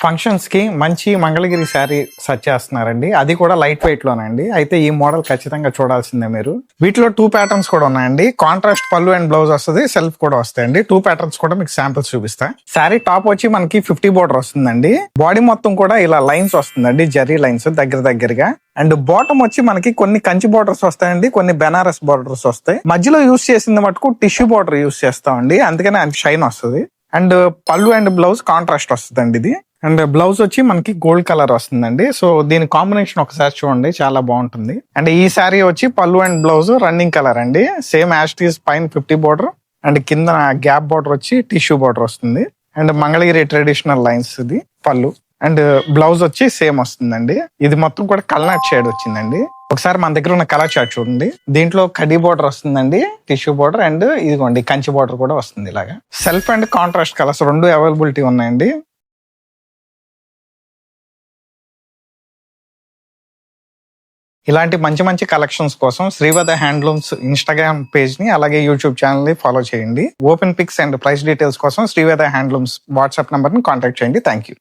Functions కి మంచి Mangalagiri sari search చేస్తున్నారండి, అది కూడా లైట్ వెయిట్ లోనండి. అయితే ఈ మోడల్ ఖచ్చితంగా చూడాల్సిందే మీరు. వీటిలో 2 ప్యాటర్న్స్ కూడా ఉన్నాయండి. కాంట్రాస్ట్ పళ్ళు అండ్ బ్లౌజ్ వస్తుంది, సెల్ఫ్ కూడా వస్తాయండి. 2 ప్యాటర్న్స్ కూడా మీకు శాంపిల్స్ చూపిస్తా. శారీ టాప్ వచ్చి మనకి 50 బోర్డర్ వస్తుందండి. బాడీ మొత్తం కూడా ఇలా లైన్స్ వస్తుందండి, జరీ లైన్స్ దగ్గరగా. అండ్ బాటమ్ వచ్చి మనకి కొన్ని కంచి బోర్డర్స్ వస్తాయండి, కొన్ని బెనారస్ బోర్డర్స్ వస్తాయి. మధ్యలో యూస్ చేసింది మటుకు టిష్యూ బోర్డర్ యూస్ చేస్తామండి, అందుకని అంత షైన్ వస్తుంది. అండ్ పళ్ళు అండ్ బ్లౌజ్ కాంట్రాస్ట్ వస్తుందండి ఇది. అండ్ బ్లౌజ్ వచ్చి మనకి గోల్డ్ కలర్ వస్తుందండి. సో దీని కాంబినేషన్ ఒకసారి చూడండి, చాలా బాగుంటుంది. అండ్ ఈ శారీ వచ్చి పళ్ళు అండ్ బ్లౌజ్ రన్నింగ్ కలర్ అండి, సేమ్ యాస్టీస్ పైన 50 బోర్డర్ అండ్ కింద గ్యాప్ బోర్డర్ వచ్చి టిష్యూ బోర్డర్ వస్తుంది. అండ్ మంగళగిరి ట్రెడిషనల్ లైన్స్ ఇది పళ్ళు. అండ్ బ్లౌజ్ వచ్చి సేమ్ వస్తుందండి. ఇది మొత్తం కూడా కల్నాట్ షేడ్ వచ్చిందండి. ఒకసారి మన దగ్గర ఉన్న కలర్ చార్ట్ చూడండి. దీంట్లో కడ్డీ బోర్డర్ వస్తుందండి, టిష్యూ బోర్డర్, అండ్ ఇదిగోండి కంచి బోర్డర్ కూడా వస్తుంది. ఇలాగా self and contrast colours 2 availability ఉన్నాయండి. ఇలాంటి మంచి మంచి కలెక్షన్స్ కోసం శ్రీవద హ్యాండ్లూమ్స్ ఇన్స్టాగ్రామ్ పేజ్ ని అలాగే యూట్యూబ్ ఛానల్ ని ఫాలో చేయండి. Open picks and price details కోసం శ్రీవద హ్యాండ్లూమ్స్ వాట్సాప్ నంబర్ ని కాంటాక్ట్ చేయండి. Thank you.